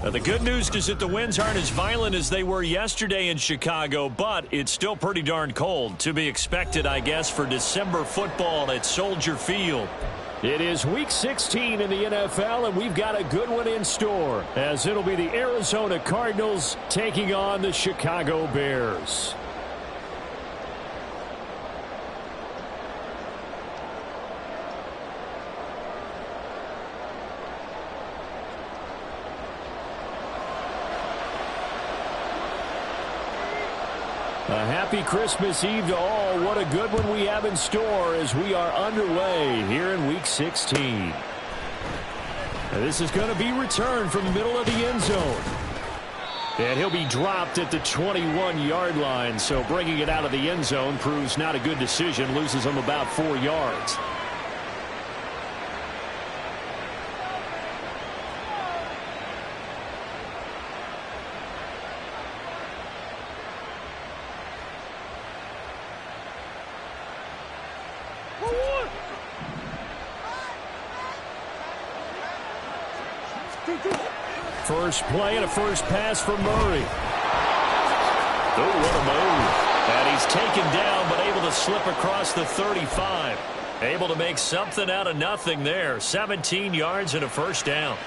The good news is that the winds aren't as violent as they were yesterday in Chicago, but it's still pretty darn cold. To be expected, I guess, for December football at Soldier Field. It is Week 16 in the NFL, and we've got a good one in store, as it'll be the Arizona Cardinals taking on the Chicago Bears. A happy Christmas Eve to all. What a good one we have in store as we are underway here in Week 16. And this is going to be returned from the middle of the end zone. And he'll be dropped at the 21-yard line, so bringing it out of the end zone proves not a good decision, loses him about 4 yards. First play and a first pass from Murray. Oh, what a move. And he's taken down, but able to slip across the 35. Able to make something out of nothing there. 17 yards and a first down.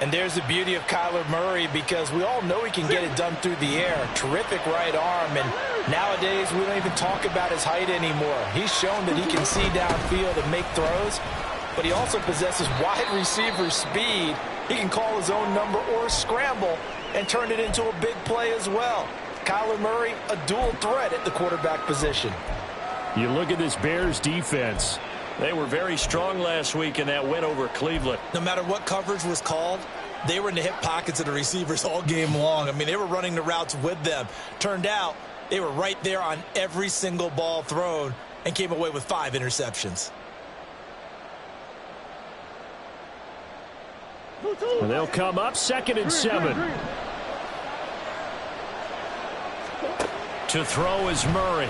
And there's the beauty of Kyler Murray, because we all know he can get it done through the air. Terrific right arm, and nowadays we don't even talk about his height anymore. He's shown that he can see downfield and make throws, but he also possesses wide receiver speed. He can call his own number or scramble and turn it into a big play as well. Kyler Murray, a dual threat at the quarterback position. You look at this Bears defense. They were very strong last week in that win over Cleveland. No matter what coverage was called, they were in the hip pockets of the receivers all game long. I mean, they were running the routes with them. Turned out they were right there on every single ball thrown and came away with 5 interceptions. And they'll come up 2nd and 7. To throw is Murray.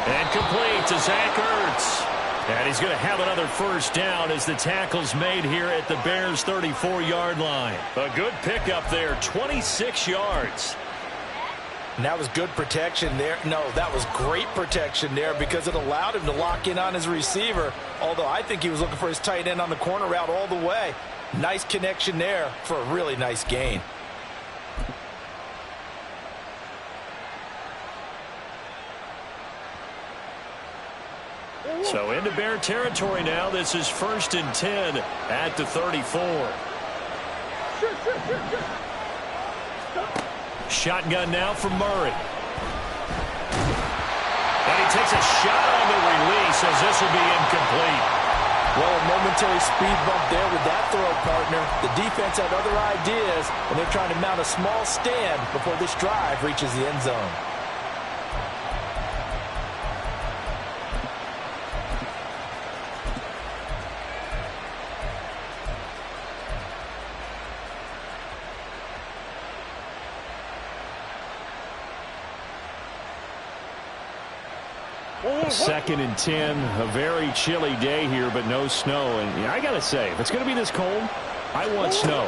And complete to Zach Ertz. And he's going to have another first down as the tackle's made here at the Bears' 34-yard line. A good pickup there, 26 yards. And that was good protection there. No, that was great protection there, because it allowed him to lock in on his receiver, although I think he was looking for his tight end on the corner route all the way. Nice connection there for a really nice gain. So into Bear territory now. This is 1st and 10 at the 34. Shotgun now from Murray. And he takes a shot on the release as this will be incomplete. Well, a momentary speed bump there with that throw, partner. The defense had other ideas, and they're trying to mount a small stand before this drive reaches the end zone. Second and 10, a very chilly day here, but no snow. And I got to say, if it's going to be this cold, I want snow.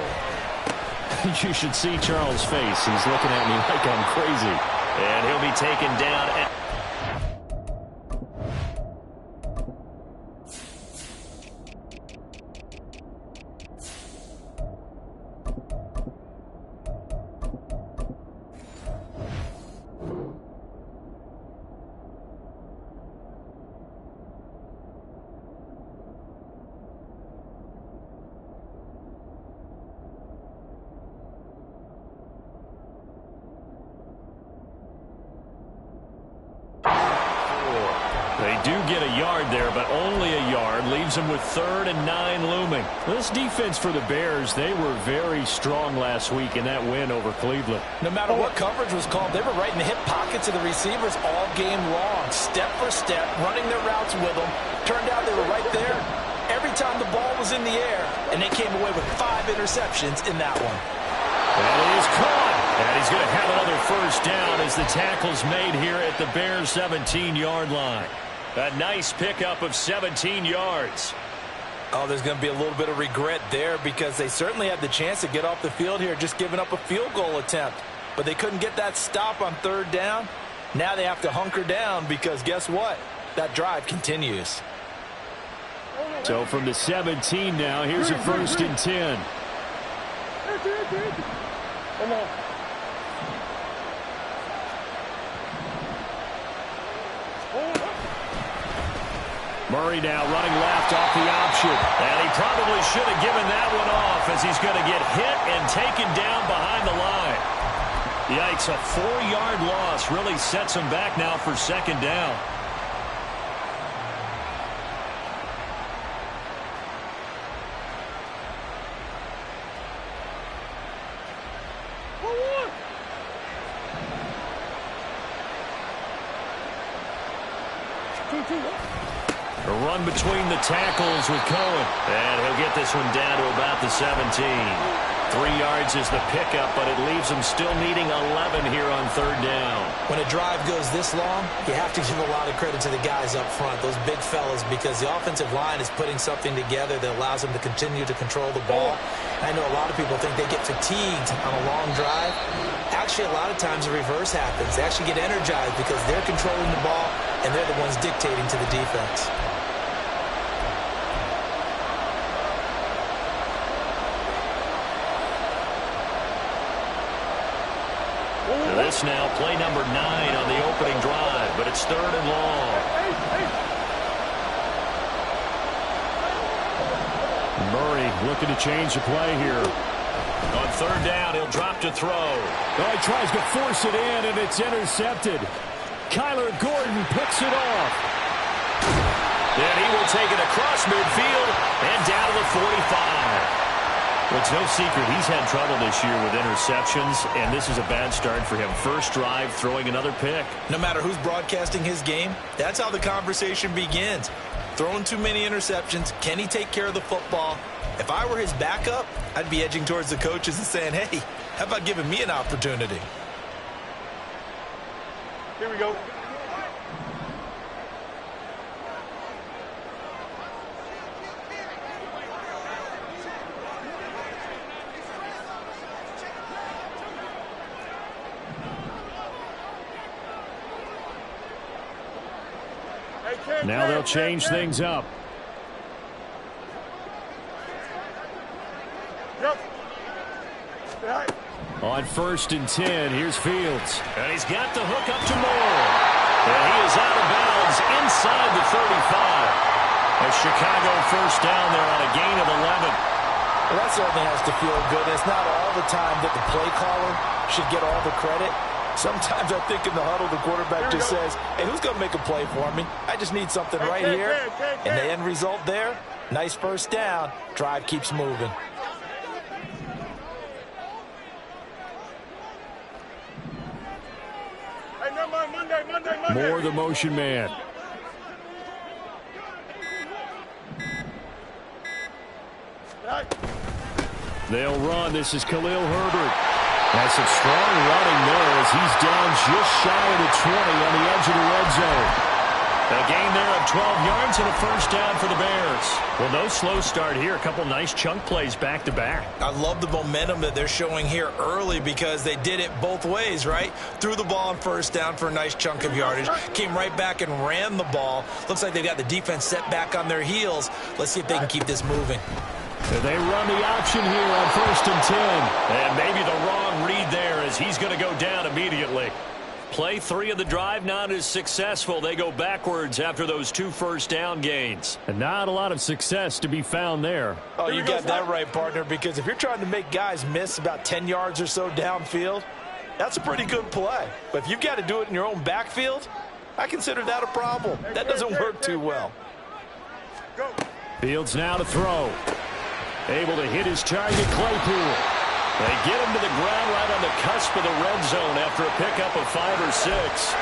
You should see Charles' face. He's looking at me like I'm crazy. And he'll be taken down at They do get a yard there, but only a yard. Leaves them with 3rd and 9 looming. This defense for the Bears, they were very strong last week in that win over Cleveland. No matter what coverage was called, they were right in the hip pockets of the receivers all game long. Step for step, running their routes with them. Turned out they were right there every time the ball was in the air, and they came away with 5 interceptions in that one. And it is caught. And he's going to have another first down as the tackle's made here at the Bears' 17-yard line. A nice pickup of 17 yards. Oh, there's going to be a little bit of regret there because they certainly had the chance to get off the field here, just giving up a field goal attempt. But they couldn't get that stop on third down. Now they have to hunker down because guess what? That drive continues. So from the 17 now, here's a 1st and 10. Murray now running left off the option. And he probably should have given that one off as he's going to get hit and taken down behind the line. Yikes, a 4-yard loss really sets him back now for 2nd down. A run between the tackles with Cohen. And he'll get this one down to about the 17. 3 yards is the pickup, but it leaves him still needing 11 here on 3rd down. When a drive goes this long, you have to give a lot of credit to the guys up front, those big fellas, because the offensive line is putting something together that allows them to continue to control the ball. I know a lot of people think they get fatigued on a long drive. Actually, a lot of times the reverse happens. They actually get energized because they're controlling the ball, and they're the ones dictating to the defense. This now, play number 9 on the opening drive, but it's 3rd and long. Murray looking to change the play here. On 3rd down, he'll drop to throw. Oh, he tries to force it in, and it's intercepted. Kyler Gordon picks it off. And he will take it across midfield and down to the 45. Well, it's no secret he's had trouble this year with interceptions, and this is a bad start for him. First drive, throwing another pick. No matter who's broadcasting his game, that's how the conversation begins. Throwing too many interceptions. Can he take care of the football? If I were his backup, I'd be edging towards the coaches and saying, hey, how about giving me an opportunity? Here we go. Now they'll change things up. On 1st and 10, here's Fields. And he's got the hook up to Moore. And he is out of bounds inside the 35. A Chicago 1st down there on a gain of 11. Well, that certainly has to feel good. It's not all the time that the play caller should get all the credit. Sometimes I think in the huddle, the quarterback just says, hey, who's going to make a play for me? I just need something right here. And the end result there, nice 1st down. Drive keeps moving. Monday. Moore the motion man. They'll run. This is Khalil Herbert. That's some strong running there as he's down just shy of the 20 on the edge of the red zone. A gain there of 12 yards and a 1st down for the Bears. Well, no slow start here. A couple nice chunk plays back-to-back. I love the momentum that they're showing here early because they did it both ways, right? Threw the ball on 1st down for a nice chunk of yardage. Came right back and ran the ball. Looks like they've got the defense set back on their heels. Let's see if they can keep this moving. They run the option here on 1st and 10. And maybe the wrong read there as he's going to go down immediately. Play 3 of the drive not as successful. They go backwards after those 2 1st down gains. And not a lot of success to be found there. Oh, you got that right, partner, because if you're trying to make guys miss about 10 yards or so downfield, that's a pretty good play. But if you've got to do it in your own backfield, I consider that a problem. That doesn't work too well. Fields now to throw. Able to hit his target, Claypool. They get him to the ground right on the cusp of the red zone after a pickup of 5 or 6.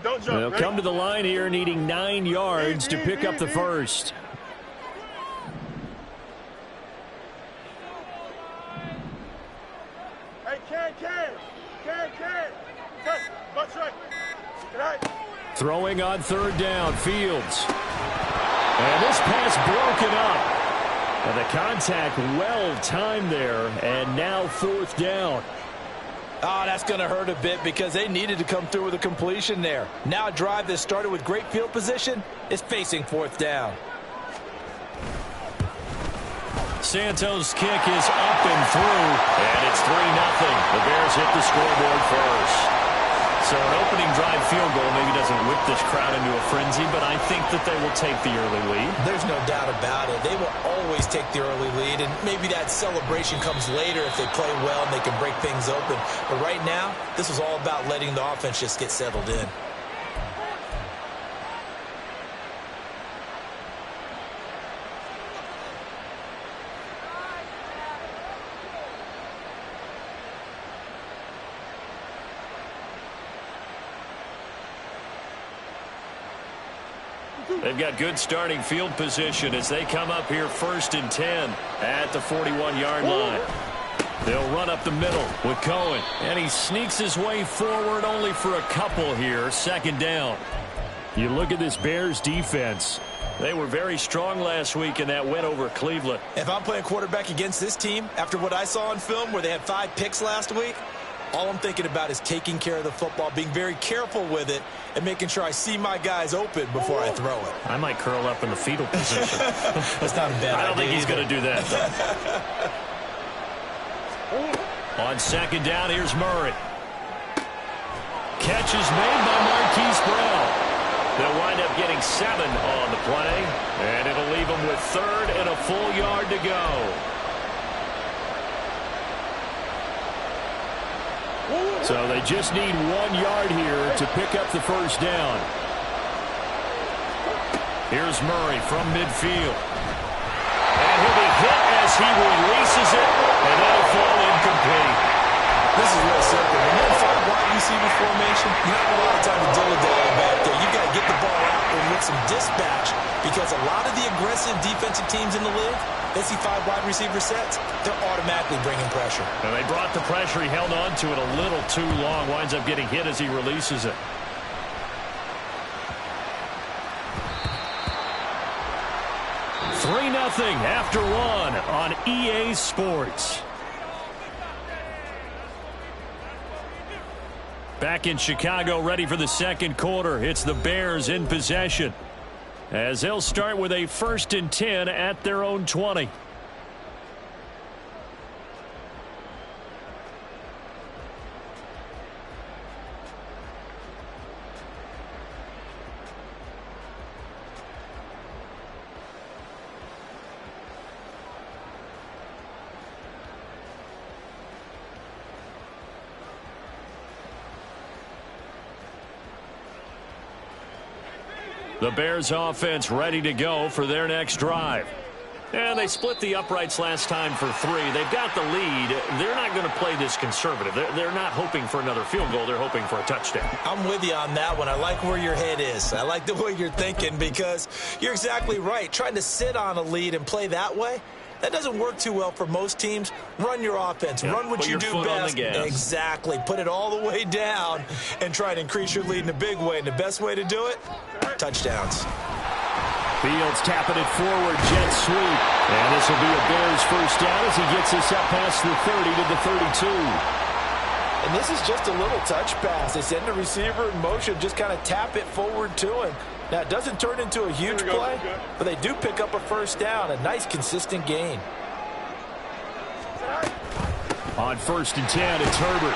don't jump. They'll come to the line here needing 9 yards to pick up the first. Hey, can. Cut. Butts right. Good night. Throwing on third down, Fields. And this pass broken up. And the contact well timed there, and now fourth down. Oh, that's going to hurt a bit because they needed to come through with a completion there. Now a drive that started with great field position is facing fourth down. Santos' kick is up and through, and it's 3-0. The Bears hit the scoreboard first. So an opening drive field goal maybe doesn't whip this crowd into a frenzy, but I think that they will take the early lead. There's no doubt about it. They will always take the early lead, and maybe that celebration comes later if they play well and they can break things open. But right now, this is all about letting the offense just get settled in. They've got good starting field position as they come up here 1st and 10 at the 41-yard line. They'll run up the middle with Cohen, and he sneaks his way forward only for a couple here. 2nd down. You look at this Bears defense. They were very strong last week in that win over Cleveland. If I'm playing quarterback against this team, after what I saw on film where they had 5 picks last week, all I'm thinking about is taking care of the football, being very careful with it, and making sure I see my guys open before I throw it. I might curl up in the fetal position. That's not a bad idea. I don't think he's going to do that, though. On 2nd down, here's Murray. Catch is made by Marquise Brown. They'll wind up getting 7 on the play, and it'll leave them with 3rd and a full yard to go. So they just need 1 yard here to pick up the first down. Here's Murray from midfield. And he'll be hit as he releases it, and that'll fall incomplete. This is real simple. When you're in 5 wide receiver formation, you don't have a lot of time to dilly-dally back there. You've got to get the ball out and with some dispatch, because a lot of the aggressive defensive teams in the league, they see 5 wide receiver sets, they're automatically bringing pressure. And they brought the pressure. He held on to it a little too long. Winds up getting hit as he releases it. $3-0 after 1 on EA Sports. Back in Chicago, ready for the 2nd quarter. It's the Bears in possession, as they'll start with a 1st and 10 at their own 20. The Bears offense ready to go for their next drive. And they split the uprights last time for 3. They've got the lead. They're not going to play this conservative. They're not hoping for another field goal. They're hoping for a touchdown. I'm with you on that one. I like where your head is. I like the way you're thinking, because you're exactly right. Trying to sit on a lead and play that way, that doesn't work too well for most teams. Run your offense. Run what you do best. Exactly. Put it all the way down and try to increase your lead in a big way. And the best way to do it, touchdowns. Fields tapping it forward, jet sweep. And this will be a Bears first down as he gets this up past the 30 to the 32. And this is just a little touch pass. They send the receiver in motion, just kind of tap it forward to him. Now, it doesn't turn into a huge play, but they do pick up a first down. A nice, consistent gain. On 1st and 10, it's Herbert.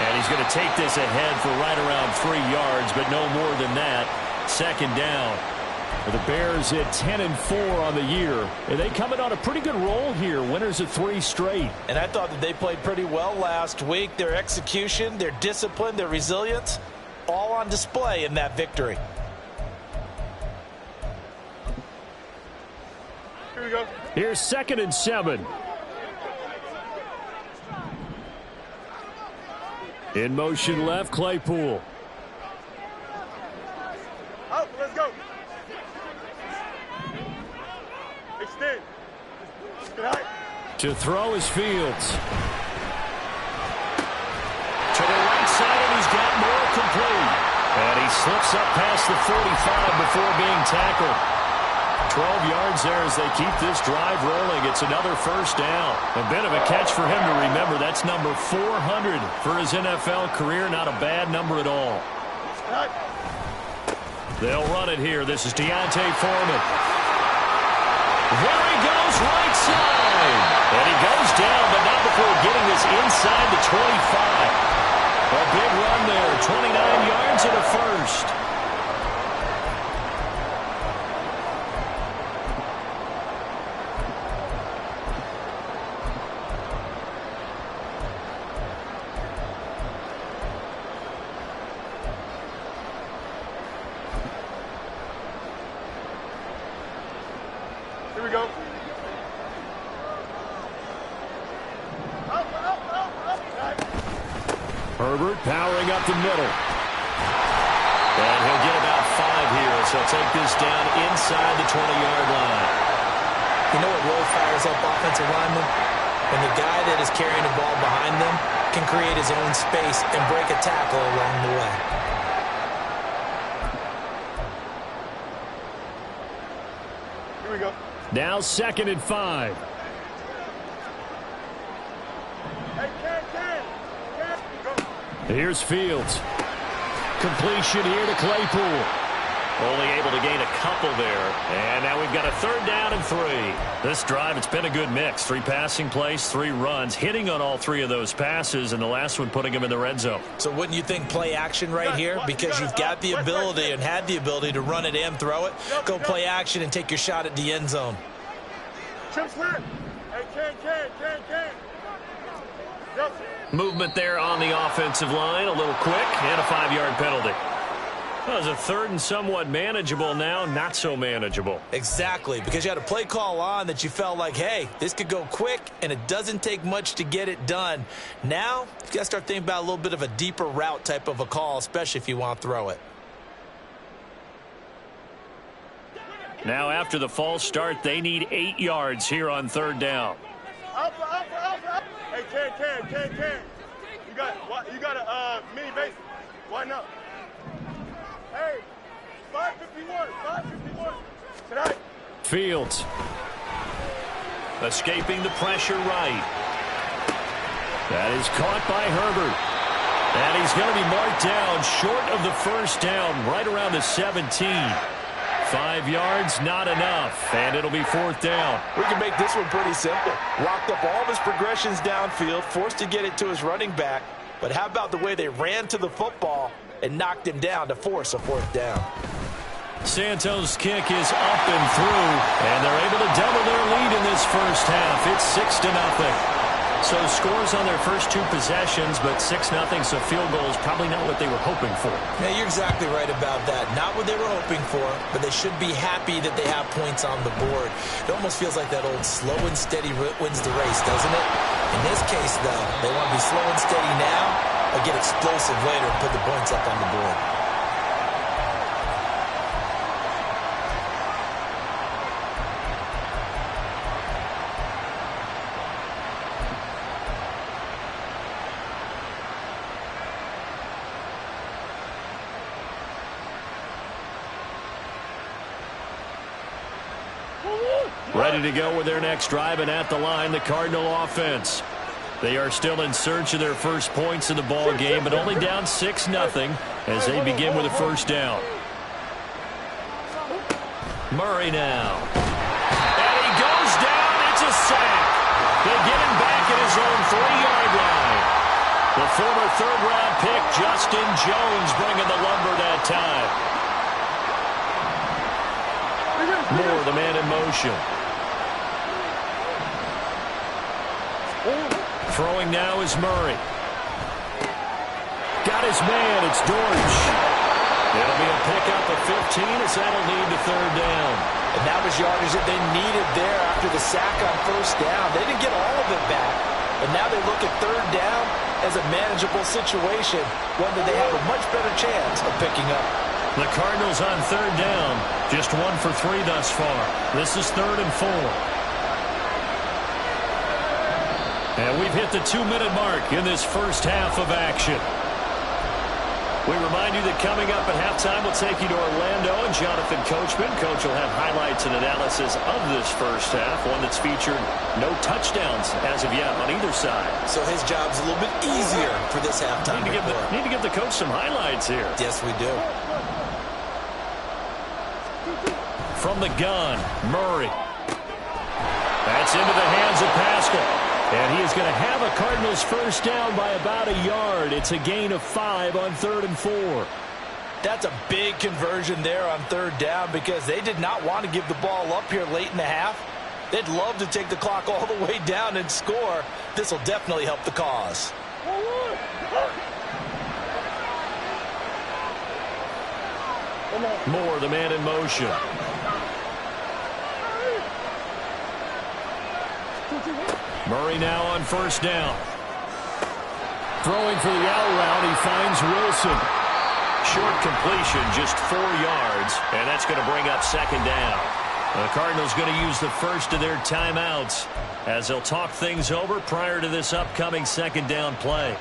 And he's going to take this ahead for right around 3 yards, but no more than that. 2nd down. The Bears at 10-4 on the year. And they coming on a pretty good roll here. Winners of 3 straight. And I thought that they played pretty well last week. Their execution, their discipline, their resilience, all on display in that victory. Here we go. Here's 2nd and 7. In motion left, Claypool. Up, let's go. Extend. Good height. To throw is Fields. To the right side, and he's got more complete. And he slips up past the 45 before being tackled. 12 yards there as they keep this drive rolling. It's another first down. A bit of a catch for him to remember. That's number 400 for his NFL career. Not a bad number at all. They'll run it here. This is Deontay Foreman. There he goes, right side. And he goes down, but not before getting this inside the 25. A big run there, 29 yards and a first. Here we go. Up. Herbert powering up the middle. And he'll get about 5 here, so he'll take this down inside the 20-yard line. You know what really fires up offensive linemen? When the guy that is carrying the ball behind them can create his own space and break a tackle along the way. Here we go. Now 2nd and 5. Hey, Ken. Go. Here's Fields. Completion here to Claypool. Only able to gain a couple there. And now we've got a 3rd down and 3. This drive, it's been a good mix. 3 passing plays, 3 runs, hitting on all 3 of those passes, and the last one putting him in the red zone. So wouldn't you think play action right here? Because you've got the ability and had the ability to run it and throw it. Go play action and take your shot at the end zone. Trim slant. Hey, Ken. Yep. Movement there on the offensive line. A little quick and a 5-yard penalty. Well, it's a 3rd and somewhat manageable now, not so manageable. Exactly, because you had a play call on that you felt like, hey, this could go quick, and it doesn't take much to get it done. Now, you got to start thinking about a little bit of a deeper route type of a call, especially if you want to throw it. Now, after the false start, they need 8 yards here on 3rd down. Up. Hey, Ken. You got a mini base. Why not? Hey, 551. Tonight. Fields. Escaping the pressure right. That is caught by Herbert. And he's going to be marked down short of the first down, right around the 17. 5 yards, not enough, and it'll be 4th down. We can make this one pretty simple. Locked up all of his progressions downfield, forced to get it to his running back. But how about the way they ran to the football and knocked him down to force a 4th down? Santos' kick is up and through, and they're able to double their lead in this first half. It's 6-0. So scores on their first 2 possessions, but 6-0, so field goal is probably not what they were hoping for. Yeah, you're exactly right about that. Not what they were hoping for, but they should be happy that they have points on the board. It almost feels like that old slow and steady wins the race, doesn't it? In this case, though, they want to be slow and steady now, but get explosive later and put the points up on the board. Ready to go with their next drive, and at the line, the Cardinal offense. They are still in search of their first points in the ball game, but only down 6-0 as they begin with a first down. Murray now. And he goes down. It's a sack. They get him back at his own 3-yard line. The former 3rd-round pick, Justin Jones, bringing the lumber that time. Moore, the man in motion. Throwing now is Murray. Got his man. It's Dortch. It'll be a pickup of 15 as that'll lead to 3rd down. And that was yardage that they needed there after the sack on first down. They didn't get all of it back, but now they look at 3rd down as a manageable situation, one that they have a much better chance of picking up. The Cardinals on third down. Just 1 for 3 thus far. This is 3rd and 4. And we've hit the 2-minute mark in this first half of action. We remind you that coming up at halftime, we'll take you to Orlando and Jonathan Coachman. Coach will have highlights and analysis of this first half, one that's featured no touchdowns as of yet on either side. So his job's a little bit easier for this halftime. Need to give the coach some highlights here. Yes, we do. From the gun, Murray. That's into the hands of Pascal. And he is going to have a Cardinals first down by about a yard. It's a gain of 5 on 3rd and 4. That's a big conversion there on 3rd down because they did not want to give the ball up here late in the half. They'd love to take the clock all the way down and score. This will definitely help the cause. Moore, the man in motion. Murray now on first down. Throwing for the out route, he finds Wilson. Short completion, just 4 yards, and that's going to bring up 2nd down. The Cardinals going to use the first of their timeouts as they'll talk things over prior to this upcoming 2nd down play.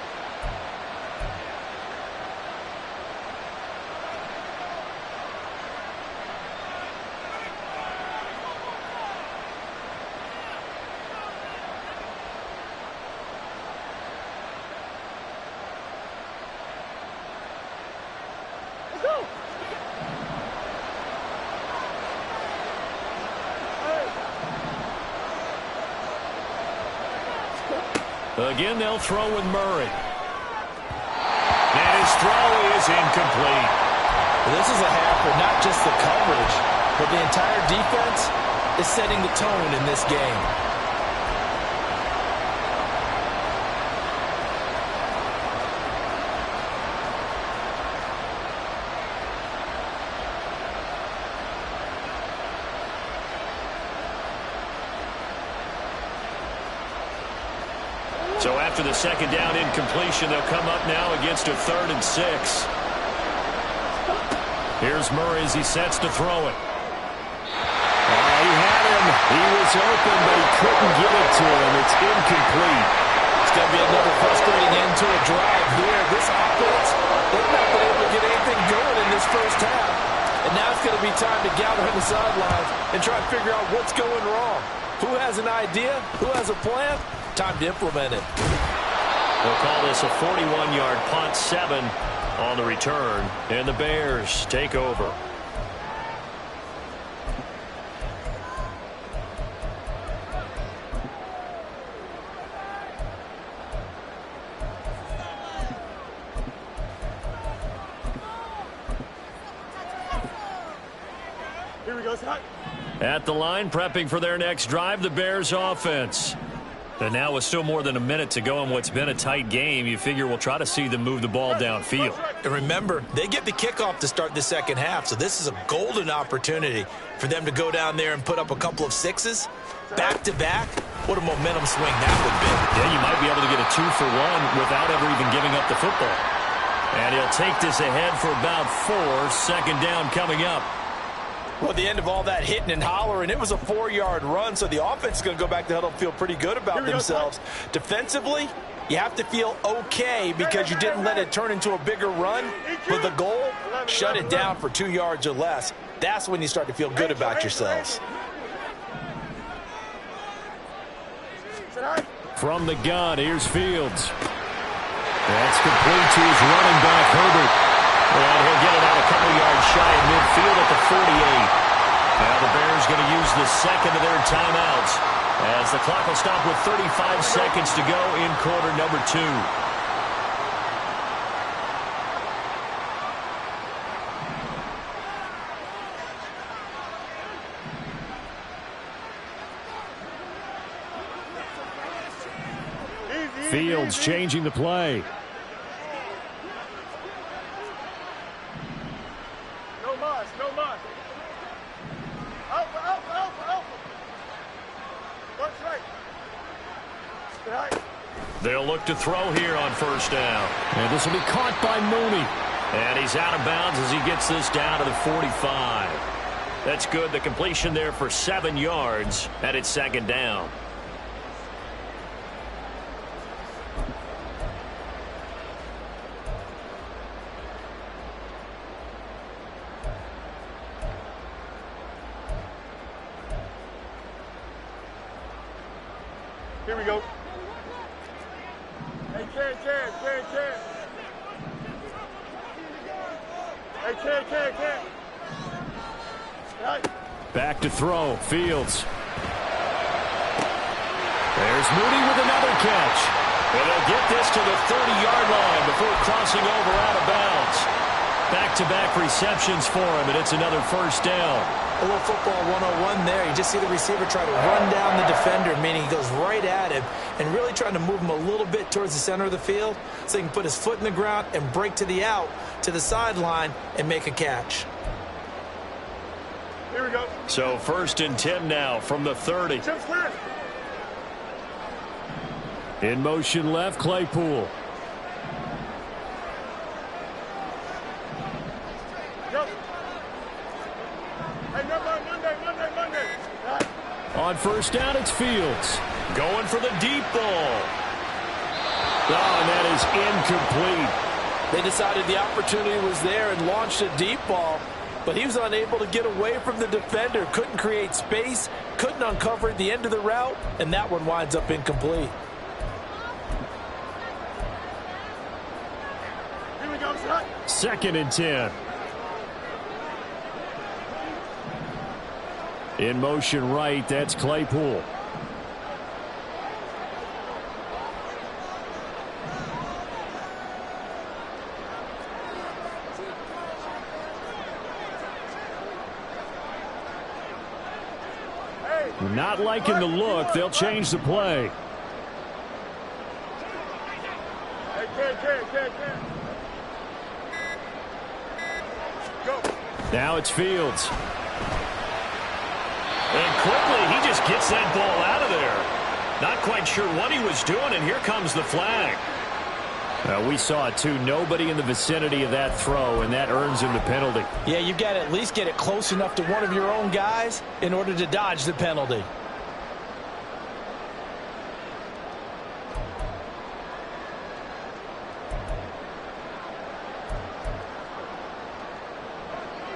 Again, they'll throw with Murray. And his throw is incomplete. This is a half where not just the coverage, but the entire defense is setting the tone in this game. So after the 2nd down incompletion, they'll come up now against a 3rd and 6. Here's Murray as he sets to throw it. He had him. He was open, but he couldn't get it to him. It's incomplete. It's going to be another frustrating end to a drive here. This offense, they've not been able to get anything going in this first half. And now it's going to be time to gather on the sidelines and try to figure out what's going wrong. Who has an idea? Who has a plan? Time to implement it. They'll call this a 41-yard punt, 7 on the return, and the Bears take over. Here we go, Scott. At the line, prepping for their next drive, the Bears offense. And now with still more than a minute to go in what's been a tight game, you figure we'll try to see them move the ball downfield. And remember, they get the kickoff to start the 2nd half, so this is a golden opportunity for them to go down there and put up a couple of 6s back-to-back. What a momentum swing that would be. Yeah, you might be able to get a 2-for-1 without ever even giving up the football. And he'll take this ahead for about 4. 2nd down coming up. Well, at the end of all that hitting and hollering, it was a 4-yard run, so the offense is going to go back to huddle and feel pretty good about themselves. Defensively, you have to feel okay because you didn't let it turn into a bigger run. But the goal, shut it down for 2 yards or less. That's when you start to feel good about yourselves. From the gun, here's Fields. That's complete to his running back, Herbert. And he'll get it out a couple yards shy of midfield at the 48. Now the Bears going to use the 2nd of their timeouts as the clock will stop with 35 seconds to go in quarter number 2. Fields changing the play. No mas. Alpha. Watch right. They'll look to throw here on first down. And this will be caught by Mooney. And he's out of bounds as he gets this down to the 45. That's good. The completion there for 7 yards, and it's second down. Here we go. Hey, Ken. Hey, Ken. Right. Back to throw. Fields. There's Moody with another catch. And they'll get this to the 30-yard line before crossing over out of bounds. Back-to-back receptions for him, and it's another first down. A little football 101 there. You just see the receiver try to run down the defender, meaning he goes right at him and really trying to move him a little bit towards the center of the field so he can put his foot in the ground and break to the out, to the sideline, and make a catch. Here we go. So 1st and 10 now from the 30. Chip's clear. In motion left, Claypool. Go. Hey, Monday. Right. On first down, it's Fields. Going for the deep ball. Oh, and that is incomplete. They decided the opportunity was there and launched a deep ball, but he was unable to get away from the defender. Couldn't create space, couldn't uncover the end of the route, and that one winds up incomplete. Here we go, son. 2nd and 10. In motion right, that's Claypool. Not liking the look. They'll change the play. Hey, Ken. Go. Now it's Fields. And quickly, he just gets that ball out of there. Not quite sure what he was doing, and here comes the flag. We saw it too. Nobody in the vicinity of that throw, and that earns him the penalty. Yeah, you've got to at least get it close enough to one of your own guys in order to dodge the penalty.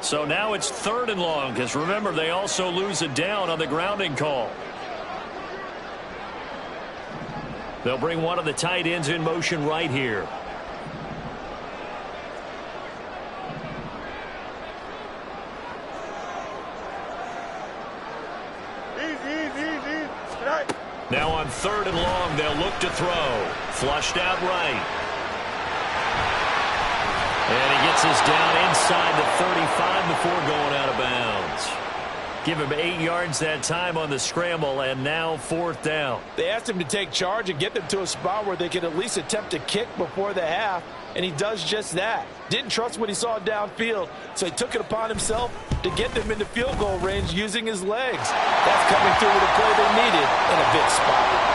So now it's 3rd and long, because remember, they also lose a down on the grounding call. They'll bring one of the tight ends in motion right here. Easy. Right. Now on 3rd and long, they'll look to throw. Flushed out right. And he gets this down inside the 35 before going out of bounds. Give him 8 yards that time on the scramble, and now 4th down. They asked him to take charge and get them to a spot where they could at least attempt a kick before the half, and he does just that. Didn't trust what he saw downfield, so he took it upon himself to get them into field goal range using his legs. That's coming through with a play they needed in a big spot.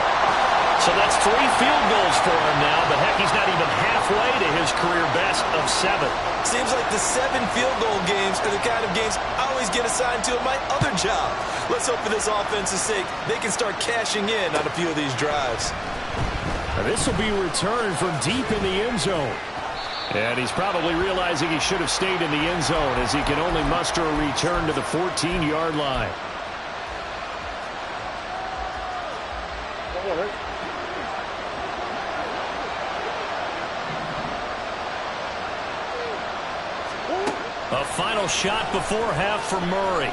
So that's 3 field goals for him now, but heck, he's not even halfway to his career best of 7. Seems like the 7 field goal games are the kind of games I always get assigned to in my other job. Let's hope for this offense's sake they can start cashing in on a few of these drives. This will be returned from deep in the end zone. And he's probably realizing he should have stayed in the end zone as he can only muster a return to the 14-yard line. A final shot before half for Murray.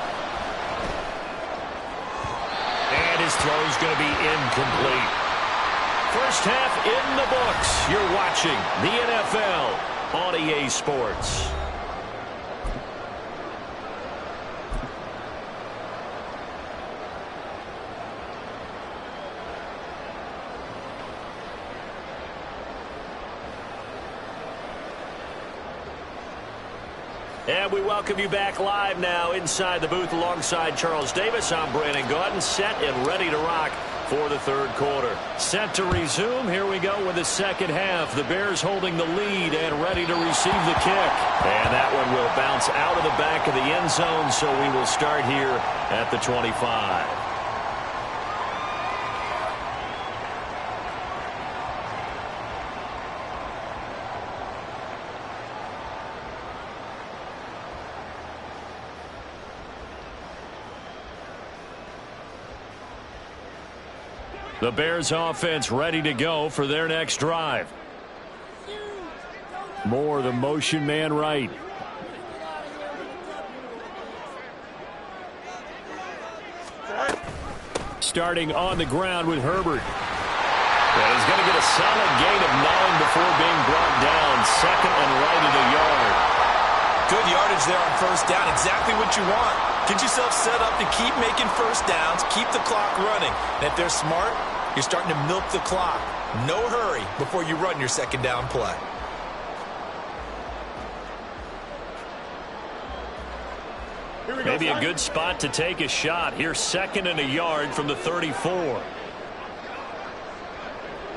And his throw's going to be incomplete. First half in the books. You're watching the NFL on EA Sports. And we welcome you back live now inside the booth alongside Charles Davis. I'm Brandon Gaudin, set and ready to rock for the third quarter. Set to resume. Here we go with the second half. The Bears holding the lead and ready to receive the kick. And that one will bounce out of the back of the end zone, so we will start here at the 25. The Bears offense ready to go for their next drive. More the motion man right. Starting on the ground with Herbert. And he's going to get a solid gain of 9 before being brought down. Second and right at the yard. Good yardage there on first down. Exactly what you want. Get yourself set up to keep making first downs, keep the clock running. And if they're smart, you're starting to milk the clock. No hurry before you run your second down play. Maybe a good spot to take a shot. Here's second and a yard from the 34.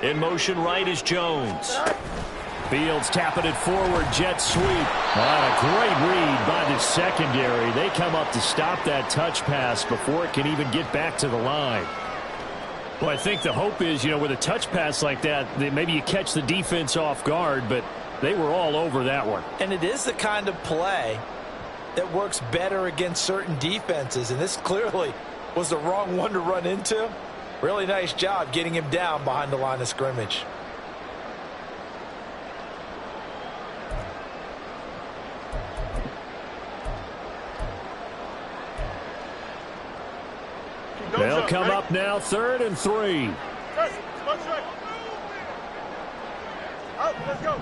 In motion right is Jones. Fields tapping it forward, jet sweep. What a great read by the secondary. They come up to stop that touch pass before it can even get back to the line. Well, I think the hope is, with a touch pass like that, maybe you catch the defense off guard, but they were all over that one. And it is the kind of play that works better against certain defenses, and this clearly was the wrong one to run into. Really nice job getting him down behind the line of scrimmage. They'll come up now, 3rd and 3. Let's go.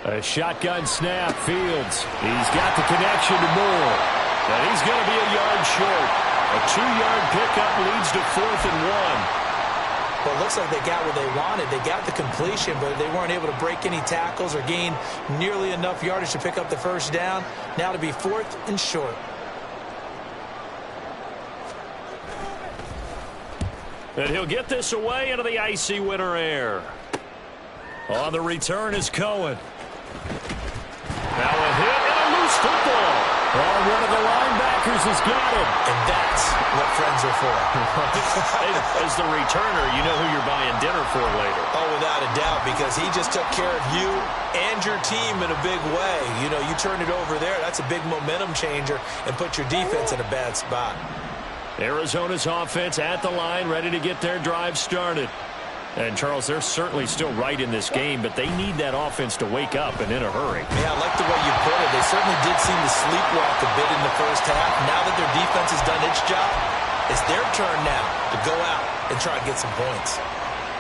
A shotgun snap, Fields. He's got the connection to Moore. And he's going to be a yard short. A 2-yard pickup leads to 4th and 1. Well, it looks like they got what they wanted. They got the completion, but they weren't able to break any tackles or gain nearly enough yardage to pick up the first down. Now to be 4th and short. And he'll get this away into the icy winter air. On the return is Cohen. Now a hit and a loose football. Oh, one of the linebackers has got it. And that's what friends are for. As the returner, you know who you're buying dinner for later. Oh, without a doubt, because he just took care of you and your team in a big way. You turn it over there. That's a big momentum changer and put your defense in a bad spot. Arizona's offense at the line, ready to get their drive started. And, Charles, they're certainly still right in this game, but they need that offense to wake up and in a hurry. Yeah, I like the way you put it. They certainly did seem to sleepwalk a bit in the first half. Now that their defense has done its job, it's their turn now to go out and try to get some points.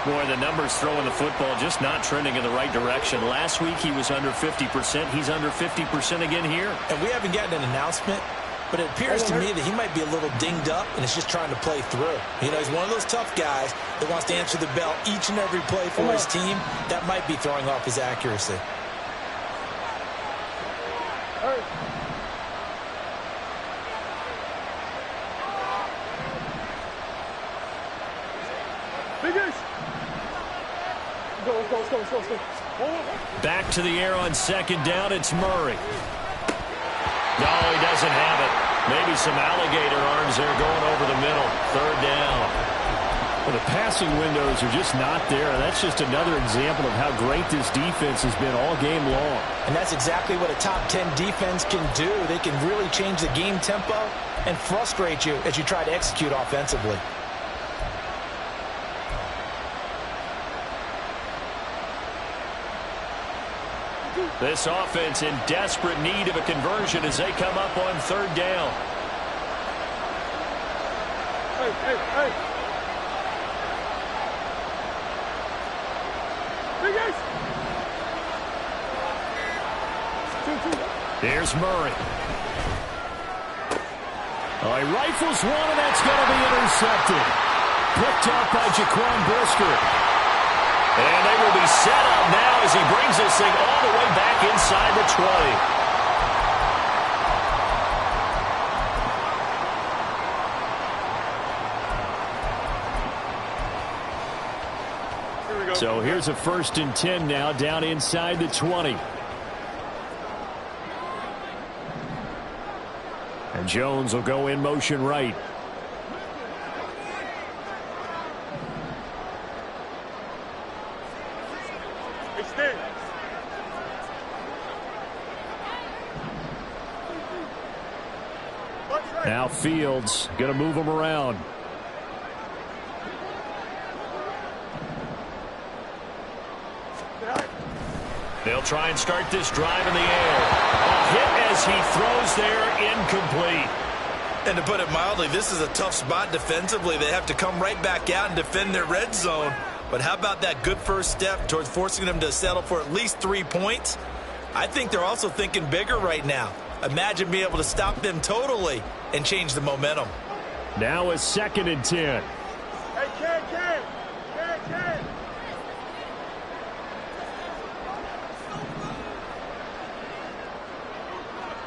Boy, the numbers throwing the football just not trending in the right direction. Last week he was under 50%. He's under 50% again here. And we haven't gotten an announcement, but it appears to me that he might be a little dinged up and is just trying to play through. He's one of those tough guys that wants to answer the bell each and every play for his team. That might be throwing off his accuracy. Back to the air on second down. It's Murray. No, he doesn't have it. Maybe some alligator arms there going over the middle. 3rd down. Well, the passing windows are just not there. That's just another example of how great this defense has been all game long. And that's exactly what a top 10 defense can do. They can really change the game tempo and frustrate you as you try to execute offensively. This offense in desperate need of a conversion as they come up on 3rd down. Hey. Here's Murray. Oh, he rifles one, and that's going to be intercepted. Picked up by Jaquan Brisker. And they will be set up now as he brings this thing all the way back inside the 20. So here's a 1st and 10 now, down inside the 20. And Jones will go in motion right. Extend. Now Fields going to move him around. They'll try and start this drive in the air. A hit as he throws there, incomplete. And to put it mildly, this is a tough spot defensively. They have to come right back out and defend their red zone. But how about that good first step towards forcing them to settle for at least 3 points? I think they're also thinking bigger right now. Imagine being able to stop them totally and change the momentum. Now a 2nd and 10. Hey, Ken.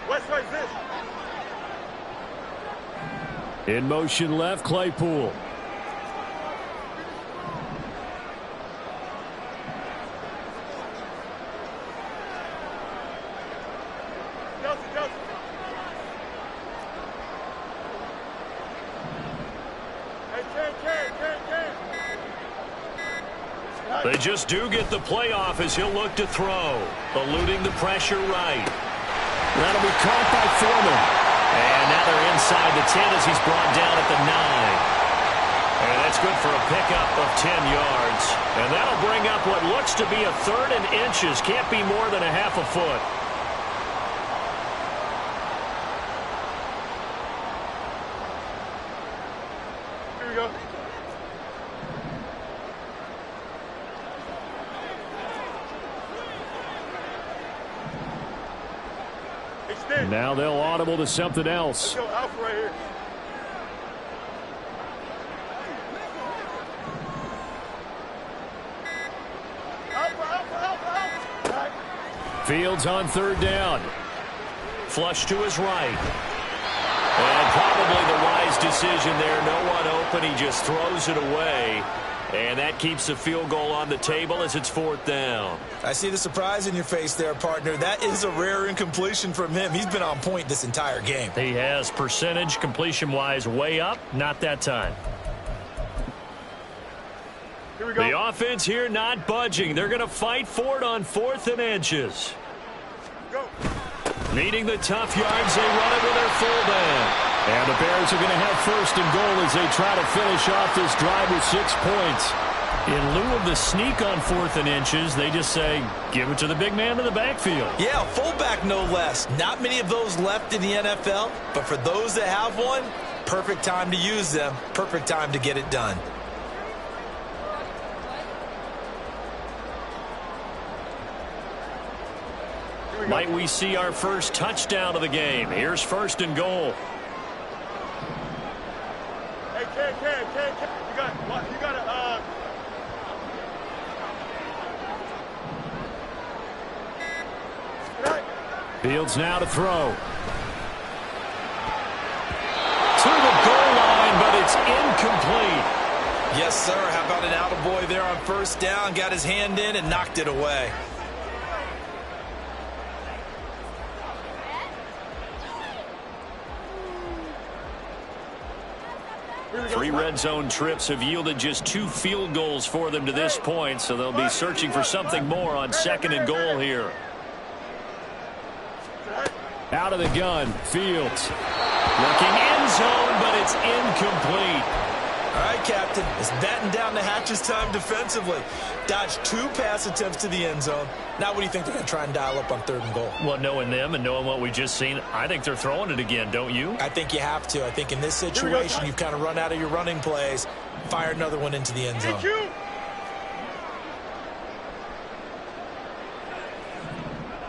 West side this. In motion left, Claypool. Kelsey. Hey, Ken. They just do get the playoff as he'll look to throw. Eluding the pressure right. That'll be caught by Foreman. And now they're inside the 10 as he's brought down at the 9. And that's good for a pickup of 10 yards. And that'll bring up what looks to be a 3rd and inches. Can't be more than a half a foot. Here we go. Extend. Now they'll audible to something else. Let's go Alpha right here. Alpha. Fields on 3rd down. Flush to his right. And probably the wise decision there. No one open. He just throws it away. And that keeps the field goal on the table as it's 4th down. I see the surprise in your face there, partner. That is a rare incompletion from him. He's been on point this entire game. He has percentage completion-wise way up. Not that time. Here we go. The offense here not budging. They're going to fight for it on 4th and inches. Go. Needing the tough yards, they run it with their fullback. And the Bears are going to have 1st and goal as they try to finish off this drive with 6 points. In lieu of the sneak on 4th and inches, they just say, give it to the big man in the backfield. Yeah, fullback no less. Not many of those left in the NFL, but for those that have one, perfect time to use them, perfect time to get it done. Might we see our first touchdown of the game? Here's 1st and goal. Hey, Ken. You got Fields now to throw. To the goal line, but it's incomplete. Yes, sir. How about an attaboy there on 1st down? Got his hand in and knocked it away. 3 red zone trips have yielded just 2 field goals for them to this point, so they'll be searching for something more on 2nd and goal here. Out of the gun, Fields. Looking end zone, but it's incomplete. All right, Captain. It's batten down the hatches time defensively. Dodged 2 pass attempts to the end zone. Now what do you think they're going to try and dial up on 3rd and goal? Well, knowing them and knowing what we just seen, I think they're throwing it again, don't you? I think you have to. I think in this situation, you've kind of run out of your running plays. Fire another one into the end zone.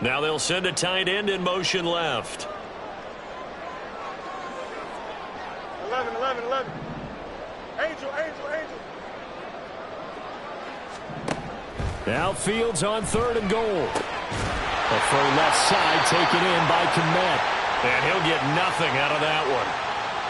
Now they'll send a tight end in motion left. 11. Angel. Now Fields on 3rd and goal. The throw left side taken in by Kmet. And he'll get nothing out of that one.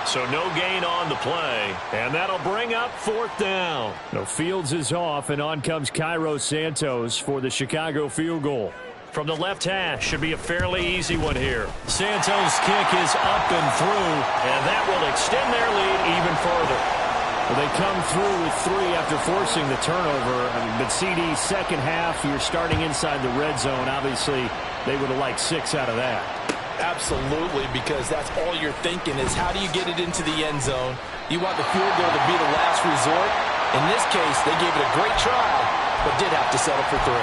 So no gain on the play, and that'll bring up 4th down. No, Fields is off, and on comes Cairo Santos for the Chicago field goal. From the left hash, should be a fairly easy one here. Santos' kick is up and through, and that will extend their lead even further. Well, they come through with 3 after forcing the turnover. But CD, second half, you're starting inside the red zone. Obviously, they would have liked 6 out of that. Absolutely, because that's all you're thinking is how do you get it into the end zone? You want the field goal to be the last resort. In this case, they gave it a great try, but did have to settle for 3.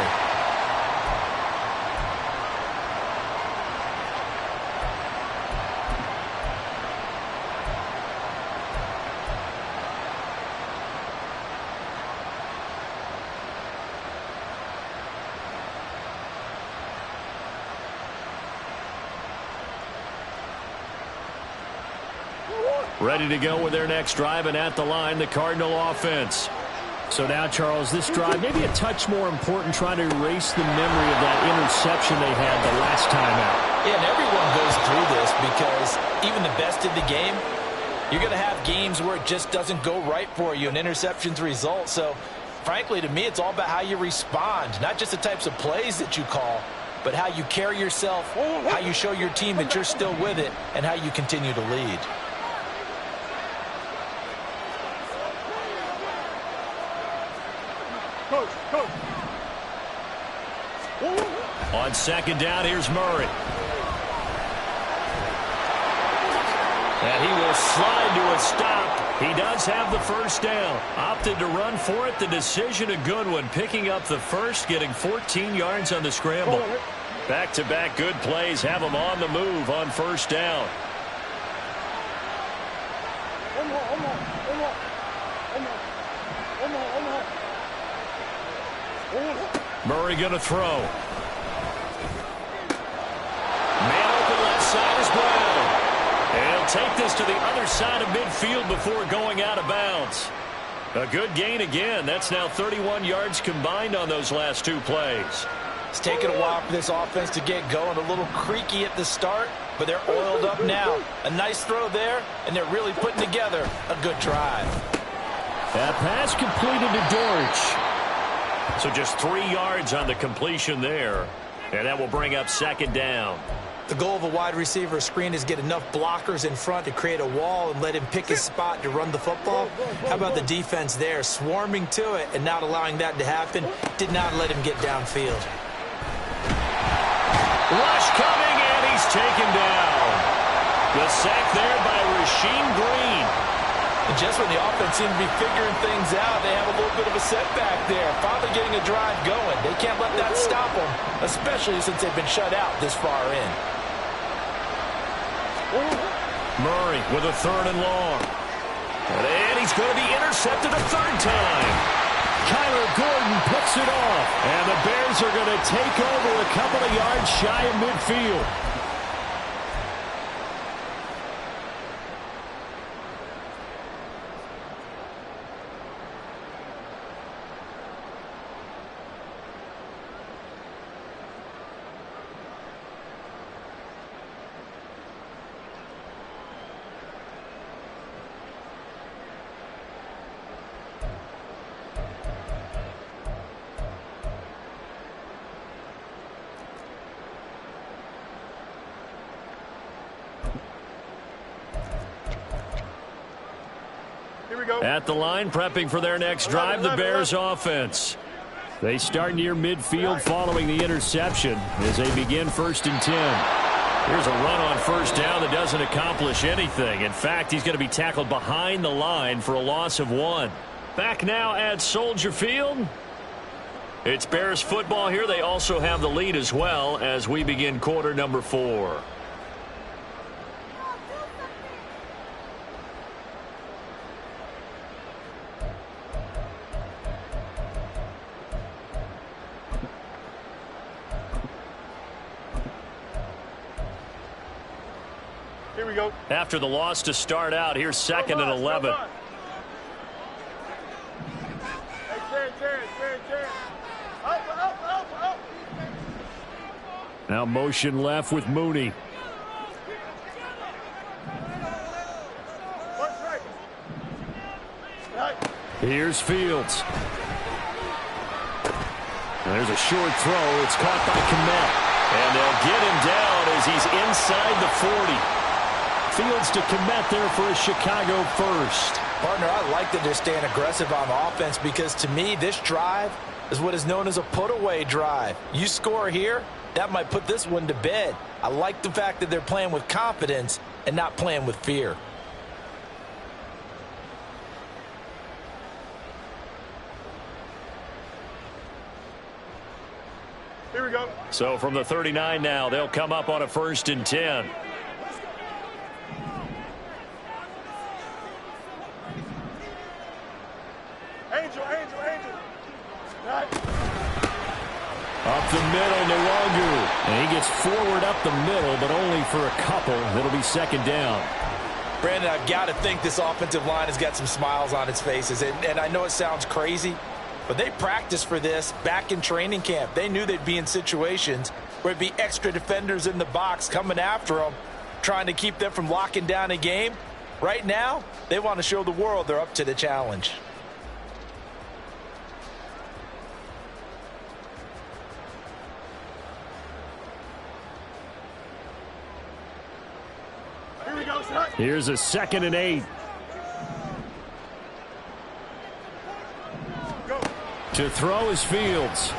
Ready to go with their next drive, and at the line, the Cardinal offense. So now, Charles, this drive maybe a touch more important, trying to erase the memory of that interception they had the last time out. Yeah, and everyone goes through this because even the best in the game, you're going to have games where it just doesn't go right for you, and interceptions result. So, frankly, to me, it's all about how you respond, not just the types of plays that you call, but how you carry yourself, how you show your team that you're still with it, and how you continue to lead. Coach. On 2nd down, here's Murray. And he will slide to a stop. He does have the 1st down. Opted to run for it. The decision a good one. Picking up the 1st, getting 14 yards on the scramble. Back-to-back good plays have him on the move on 1st down. Murray going to throw. Man open left side is Brown. And he'll take this to the other side of midfield before going out of bounds. A good gain again. That's now 31 yards combined on those last 2 plays. It's taken a while for this offense to get going. A little creaky at the start, but they're oiled up now. A nice throw there, and they're really putting together a good drive. That pass completed to Dortch. So just 3 yards on the completion there. And that will bring up 2nd down. The goal of a wide receiver screen is get enough blockers in front to create a wall and let him pick his spot to run the football. How about the defense there, swarming to it and not allowing that to happen? Did not let him get downfield. Rush coming, and he's taken down. The sack there by Rasheem Green. And just when the offense seemed to be figuring things out, they have a little bit of a setback there. Finally getting a drive going. They can't let that stop them, especially since they've been shut out this far in. Murray with a 3rd and long. And he's going to be intercepted a 3rd time. Kyler Gordon picks it off. And the Bears are going to take over a couple of yards shy of midfield. At the line, prepping for their next drive, the Bears offense. They start near midfield following the interception as they begin 1st and 10. Here's a run on 1st down that doesn't accomplish anything. In fact, he's going to be tackled behind the line for a loss of 1. Back now at Soldier Field. It's Bears football here. They also have the lead as well as we begin quarter number 4. Here we go. After the loss to start out, here's 2nd and 11. Now motion left with Mooney. Here's Fields. And there's a short throw. It's caught by Kmet. And they'll get him down as he's inside the 40. Fields to Kmet there for a Chicago first. Partner, I like that they're staying aggressive on offense because to me, this drive is what is known as a put-away drive. You score here, that might put this one to bed. I like the fact that they're playing with confidence and not playing with fear. Here we go. So from the 39 now, they'll come up on a 1st and 10. Angel. Right. Up the middle, Nwangu. And he gets forward up the middle, but only for a couple. It'll be 2nd down. Brandon, I've got to think this offensive line has got some smiles on its faces. And I know it sounds crazy, but they practiced for this back in training camp. They knew they'd be in situations where it'd be extra defenders in the box coming after them, trying to keep them from locking down a game. Right now, they want to show the world they're up to the challenge. Here we go, son. Here's a 2nd and 8. Go. To throw is Fields.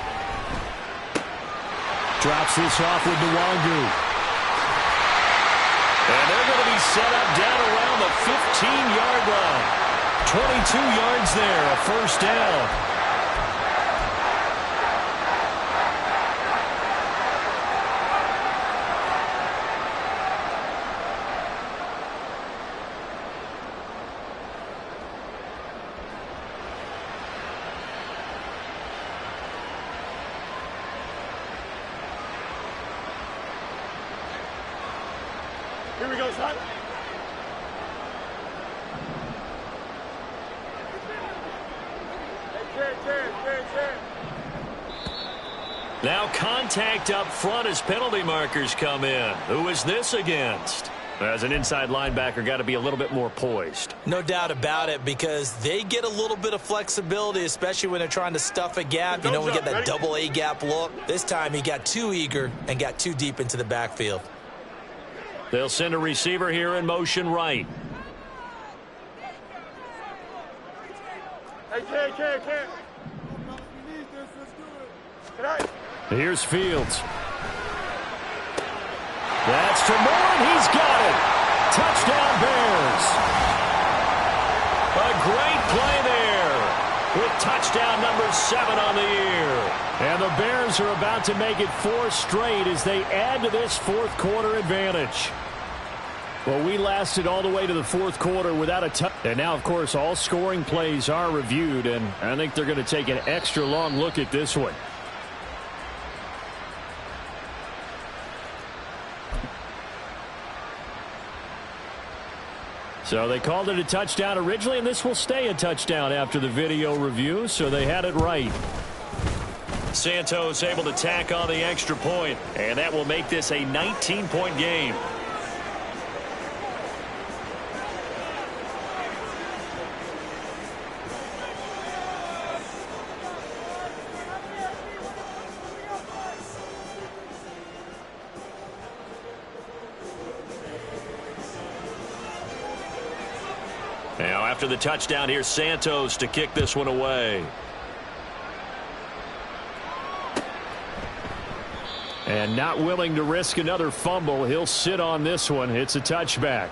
Drops this off with Nwangu. And they're going to be set up down around the 15-yard line. 22 yards there, a 1st down. Here we go, son. Hey, Now contact up front as penalty markers come in. Who is this against? As an inside linebacker, got to be a little bit more poised. No doubt about it, because they get a little bit of flexibility, especially when they're trying to stuff a gap. You know, we get that double A gap look. This time he got too eager and got too deep into the backfield. They'll send a receiver here in motion right. Hey, can't. Tonight. Here's Fields. That's to Moore, and he's got it. Touchdown, Bears. A great play there with touchdown number 7 on the year. And the Bears are about to make it 4 straight as they add to this 4th quarter advantage. Well, we lasted all the way to the 4th quarter without a touch. And now, of course, all scoring plays are reviewed, and I think they're going to take an extra long look at this one. So they called it a touchdown originally, and this will stay a touchdown after the video review, so they had it right. Santos able to tack on the extra point, and that will make this a 19-point game. Now after the touchdown, here's Santos to kick this one away. And not willing to risk another fumble, he'll sit on this one. It's a touchback.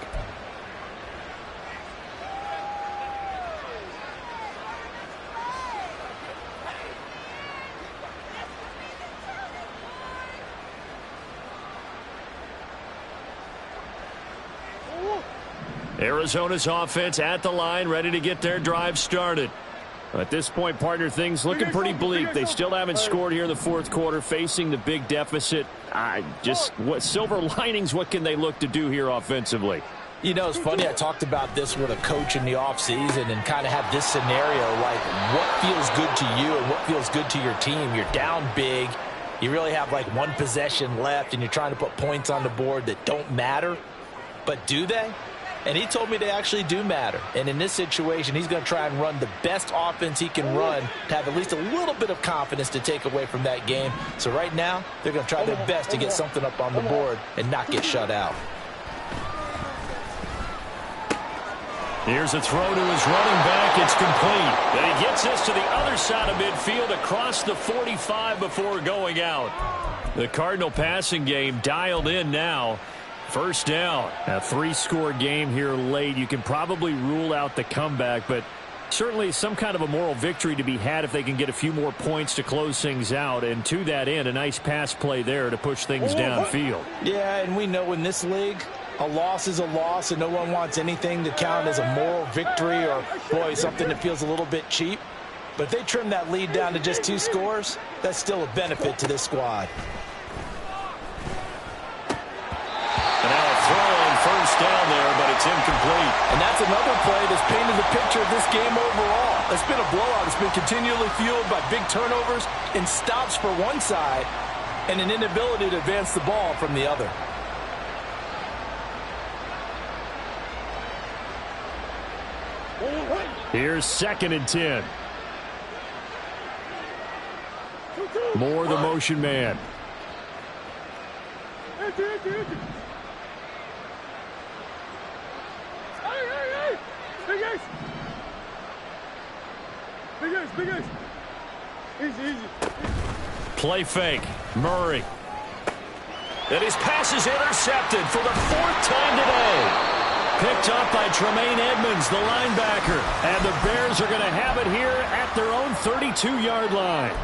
Arizona's offense at the line, ready to get their drive started. At this point, partner, things looking pretty bleak. They still haven't scored here in the 4th quarter, facing the big deficit. What silver linings, what can they look to do here offensively? You know, it's funny, I talked about this with a coach in the offseason and kind of have this scenario, like what feels good to you and what feels good to your team. You're down big. You really have like 1 possession left, and you're trying to put points on the board that don't matter. But do they? And he told me they actually do matter. And in this situation, he's going to try and run the best offense he can run to have at least a little bit of confidence to take away from that game. So right now, they're going to try their best to get something up on the board and not get shut out. Here's a throw to his running back. It's complete. And he gets this to the other side of midfield across the 45 before going out. The Cardinal passing game dialed in now. First down. A 3-score game here late. You can probably rule out the comeback, but certainly some kind of a moral victory to be had if they can get a few more points to close things out. And to that end, a nice pass play there to push things downfield. Yeah, and we know in this league, a loss is a loss, and no one wants anything to count as a moral victory or, boy, something that feels a little bit cheap. But if they trim that lead down to just 2 scores, that's still a benefit to this squad. And now a throw on first down there, but it's incomplete. And that's another play that's painted the picture of this game overall. It's been a blowout. It's been continually fueled by big turnovers and stops for one side and an inability to advance the ball from the other. Here's 2nd and 10. Moore the motion man. Big Ace. Easy. Play fake. Murray. And his pass is intercepted for the 4th time today. Picked up by Tremaine Edmonds, the linebacker. And the Bears are going to have it here at their own 32-yard line.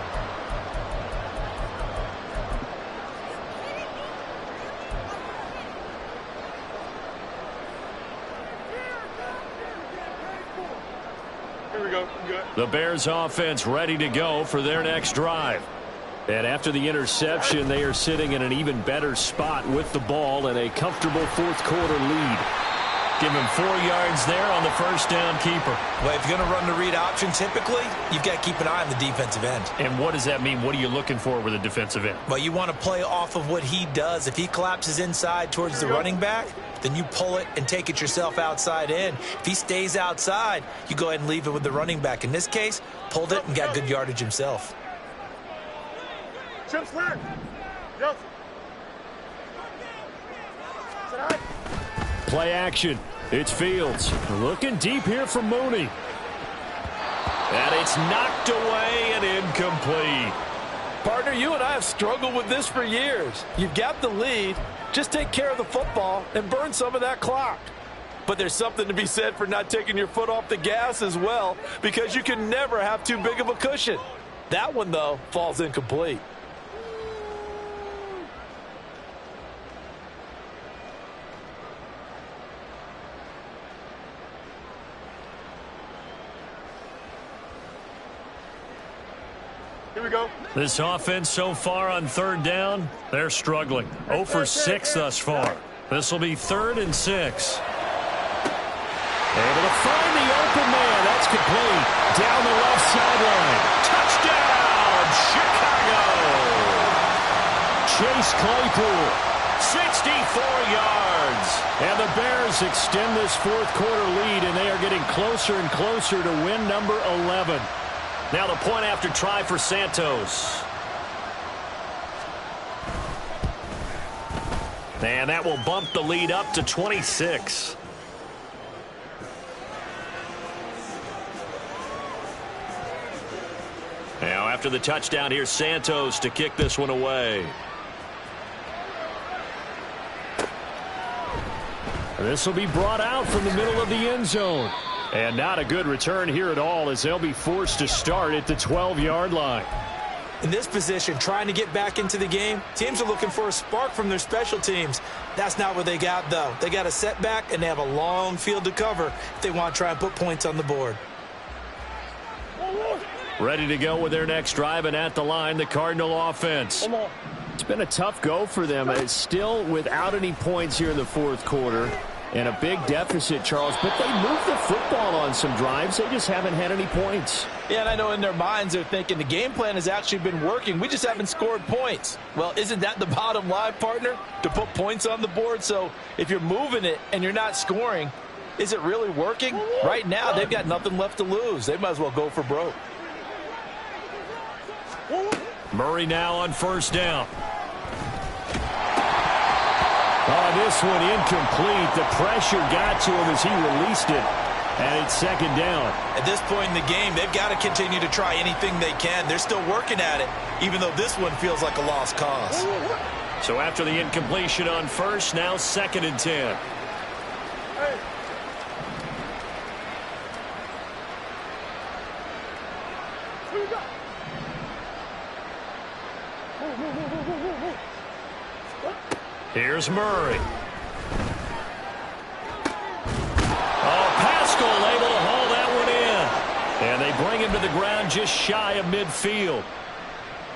Here we go. Good. The Bears offense ready to go for their next drive. And after the interception, they are sitting in an even better spot with the ball and a comfortable 4th quarter lead. Give him 4 yards there on the first down keeper. Well, if you're going to run the read option, typically, you've got to keep an eye on the defensive end. And what does that mean? What are you looking for with a defensive end? Well, you want to play off of what he does. If he collapses inside towards the running back, then you pull it and take it yourself outside in. If he stays outside, you go ahead and leave it with the running back. In this case, pulled it and got good yardage himself. Chip slack. Yes. Play action. It's Fields. Looking deep here for Mooney. And it's knocked away and incomplete. Partner, you and I have struggled with this for years. You've got the lead. Just take care of the football and burn some of that clock. But there's something to be said for not taking your foot off the gas as well, because you can never have too big of a cushion. That one, though, falls incomplete. Here we go. This offense so far on 3rd down, they're struggling. 0 for 6 thus far. This will be 3rd and 6. Able to find the open man. That's complete. Down the left sideline. Touchdown, Chicago. Chase Claypool. 64 yards. And the Bears extend this 4th quarter lead, and they are getting closer and closer to win number 11. Now the point after try for Santos. And that will bump the lead up to 26. Now after the touchdown, here's Santos to kick this one away. This will be brought out from the middle of the end zone. And not a good return here at all, as they'll be forced to start at the 12-yard line. In this position, trying to get back into the game, teams are looking for a spark from their special teams. That's not what they got, though. They got a setback, and they have a long field to cover if they want to try and put points on the board. Ready to go with their next drive, and at the line, the Cardinal offense. It's been a tough go for them. It's still without any points here in the 4th quarter. And a big deficit, Charles, but they moved the football on some drives. They just haven't had any points. Yeah, and I know in their minds they're thinking the game plan has actually been working. We just haven't scored points. Well, isn't that the bottom line, partner? To put points on the board? So if you're moving it and you're not scoring, Is it really working? Right now, they've got nothing left to lose. They might as well go for broke. Murray now on first down. Oh, this one incomplete. The pressure got to him as he released it. And it's second down. At this point in the game, they've got to continue to try anything they can. They're still working at it, even though this one feels like a lost cause. So after the incompletion on first, now second and 10. Here's Murray. Oh, Pascal able to haul that one in. And they bring him to the ground just shy of midfield.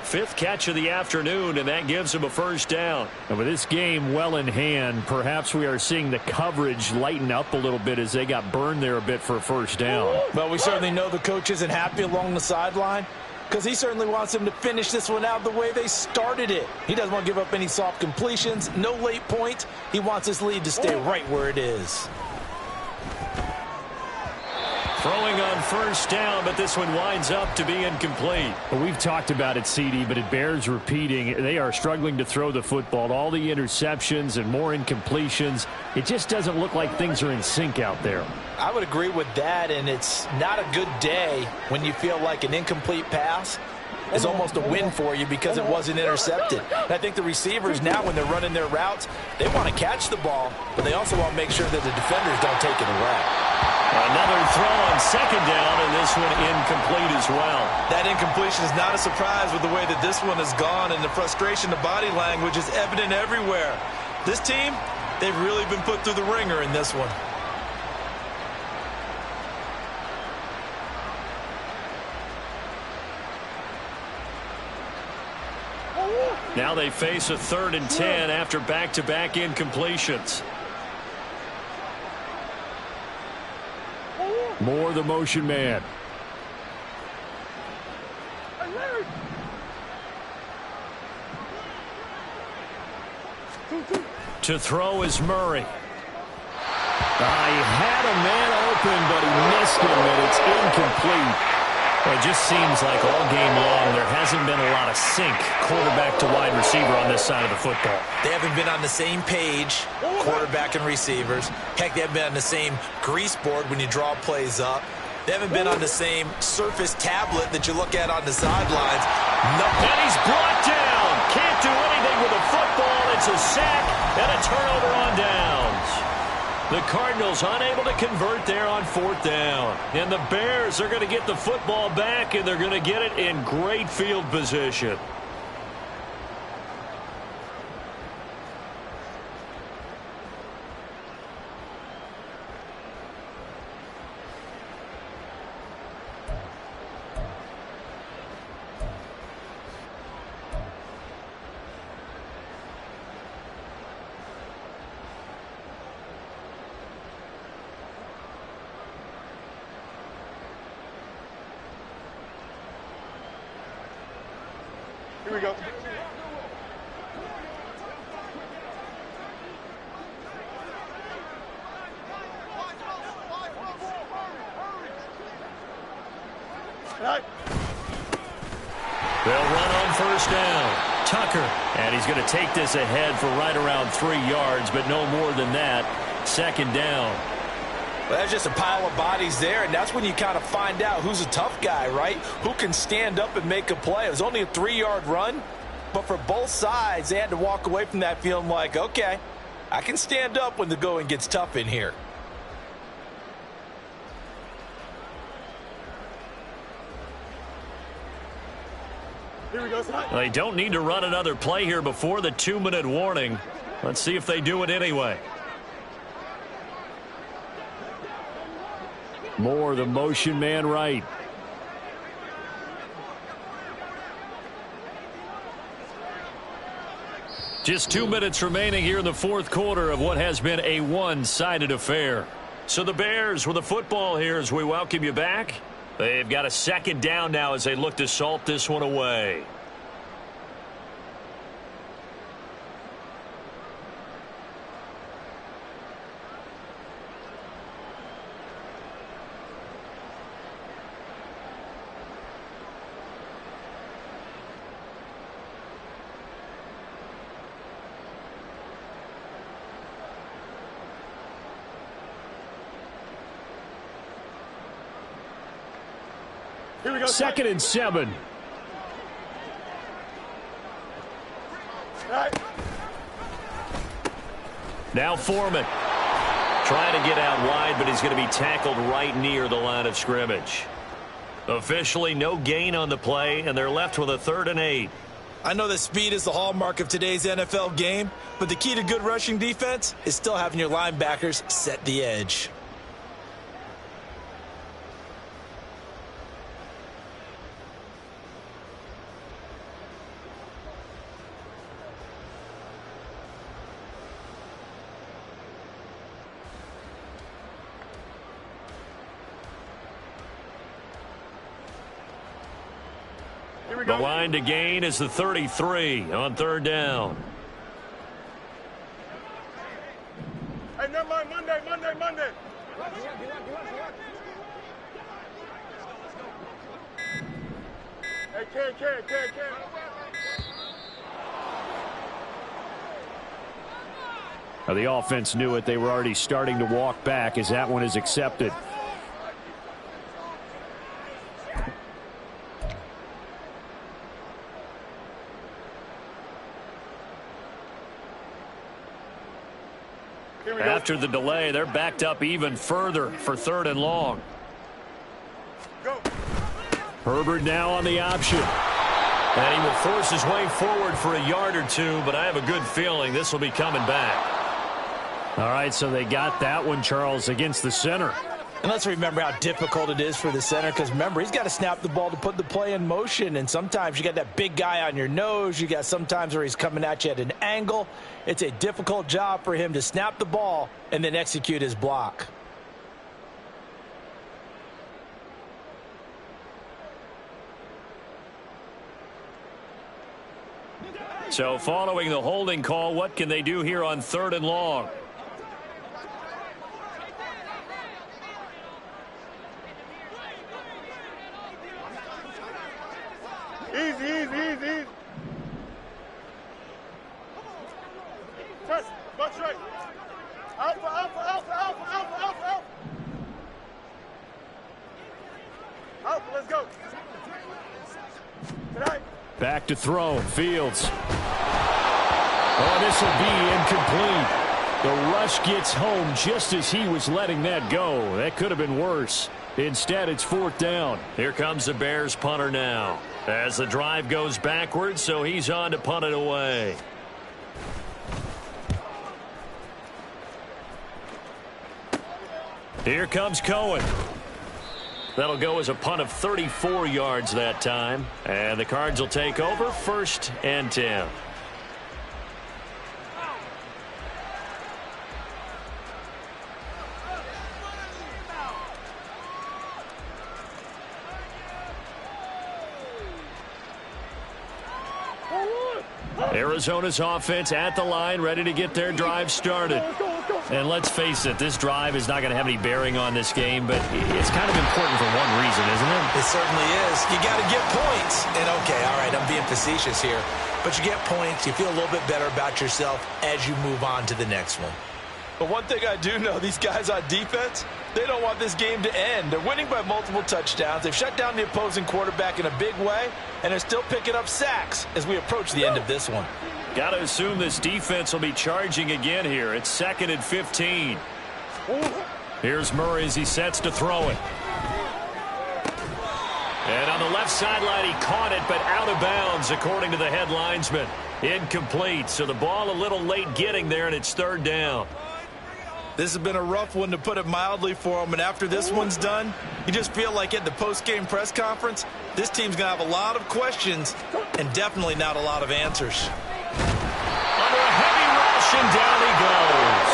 Fifth catch of the afternoon, and that gives him a first down. And with this game well in hand, perhaps we are seeing the coverage lighten up a little bit as they got burned there a bit for a first down. Well, we certainly know the coach isn't happy along the sideline because he certainly wants them to finish this one out the way they started it. He doesn't want to give up any soft completions, no late points. He wants his lead to stay right where it is. Throwing on first down, but this one winds up to be incomplete. Well, we've talked about it, CD, but it bears repeating. They are struggling to throw the football. All the interceptions and more incompletions. It just doesn't look like things are in sync out there. I would agree with that, and it's not a good day when you feel like an incomplete pass is almost a win for you because it wasn't intercepted. And I think the receivers now, when they're running their routes, they want to catch the ball, but they also want to make sure that the defenders don't take it away. Another throw on second down, and this one incomplete as well. That incompletion is not a surprise with the way that this one has gone, and the frustration, the body language is evident everywhere. This team, they've really been put through the ringer in this one. Now they face a 3rd and 10 after back-to-back incompletions. More the motion man. To throw is Murray. He had a man open, but he missed him, and it's incomplete. Well, it just seems like all game long there hasn't been a lot of sync quarterback to wide receiver on this side of the football. They haven't been on the same page, quarterback and receivers. Heck, they haven't been on the same grease board when you draw plays up. They haven't been on the same surface tablet that you look at on the sidelines. And he's brought down. Can't do anything with the football. It's a sack and a turnover on downs. The Cardinals unable to convert there on 4th down. And the Bears are going to get the football back, and they're going to get it in great field position. Here we go. They'll run on first down. Tucker, and he's going to take this ahead for right around 3 yards, but no more than that. Second down. Well, that's just a pile of bodies there, and that's when you kind of find out who's a tough guy, right? Who can stand up and make a play. It was only a 3-yard run, but for both sides, they had to walk away from that feeling like, okay, I can stand up when the going gets tough in here. Here we go. They don't need to run another play here before the 2-minute warning. Let's see if they do it anyway. More the motion man right. Just 2 minutes remaining here in the 4th quarter of what has been a one-sided affair. So the Bears with the football here as we welcome you back. They've got a second down now as they look to salt this one away. Here we go. 2nd and 7. All right. Now Foreman trying to get out wide, but he's going to be tackled right near the line of scrimmage. Officially no gain on the play, and they're left with a 3rd and 8. I know that speed is the hallmark of today's NFL game, but the key to good rushing defense is still having your linebackers set the edge. The line to gain is the 33 on 3rd down. Hey, never mind. Monday. Hey, Ken. Now, the offense knew it. They were already starting to walk back as that one is accepted. After the delay, they're backed up even further for 3rd and long. Go. Herbert now on the option. And he will force his way forward for a yard or two, but I have a good feeling this will be coming back. All right, so they got that one, Charles, against the center. And let's remember how difficult it is for the center, because remember, he's got to snap the ball to put the play in motion, and sometimes you got that big guy on your nose. You got sometimes where he's coming at you at an angle. It's a difficult job for him to snap the ball and then execute his block. So following the holding call, what can they do here on 3rd and long? Easy. Test. Butt right. Alpha. Alpha, let's go. Tonight. Back to throw. Fields. Oh, this will be incomplete. The rush gets home just as he was letting that go. That could have been worse. Instead, it's 4th down. Here comes the Bears punter now, as the drive goes backwards, so he's on to punt it away. Here comes Cohen. That'll go as a punt of 34 yards that time, and the Cards will take over 1st and 10. Arizona's offense at the line, ready to get their drive started. And let's face it, this drive is not going to have any bearing on this game, but it's kind of important for one reason, isn't it? It certainly is. You got to get points. And okay, all right, I'm being facetious here. But you get points, you feel a little bit better about yourself as you move on to the next one. But one thing I do know, these guys on defense, they don't want this game to end. They're winning by multiple touchdowns. They've shut down the opposing quarterback in a big way, and they're still picking up sacks as we approach the end of this one. Got to assume this defense will be charging again here. It's 2nd and 15. Here's Murray as he sets to throw it. And on the left sideline, he caught it, but out of bounds, according to the head linesman. Incomplete, so the ball a little late getting there, and it's 3rd down. This has been a rough one, to put it mildly, for him. And after this one's done, you just feel like at the post-game press conference, this team's going to have a lot of questions and definitely not a lot of answers. Under a heavy rush, and down he goes.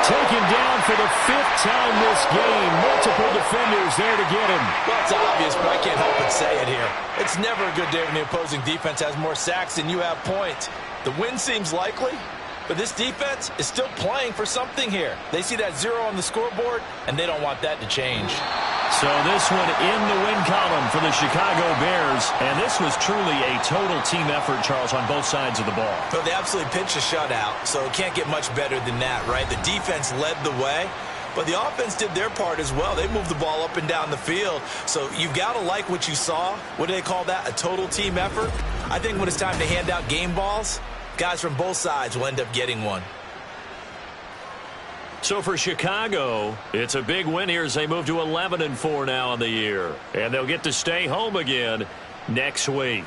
Taken down for the 5th time this game. Multiple defenders there to get him. Well, it's obvious, but I can't help but say it here. It's never a good day when the opposing defense has more sacks than you have points. The win seems likely, but this defense is still playing for something here. They see that 0 on the scoreboard, and they don't want that to change. So this one in the win column for the Chicago Bears. And this was truly a total team effort, Charles, on both sides of the ball. But they absolutely pitched a shutout, so it can't get much better than that, right? The defense led the way, but the offense did their part as well. They moved the ball up and down the field. So you've got to like what you saw. What do they call that? A total team effort? I think when it's time to hand out game balls, guys from both sides will end up getting one. So for Chicago, it's a big win here as they move to 11-4 now on the year. And they'll get to stay home again next week.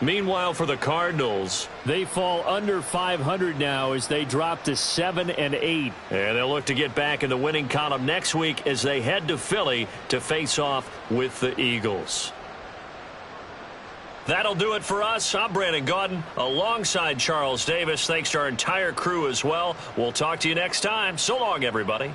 Meanwhile, for the Cardinals, they fall under 500 now as they drop to 7-8. And they'll look to get back in the winning column next week as they head to Philly to face off with the Eagles. That'll do it for us. I'm Brandon Gaudin alongside Charles Davis. Thanks to our entire crew as well. We'll talk to you next time. So long, everybody.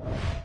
go.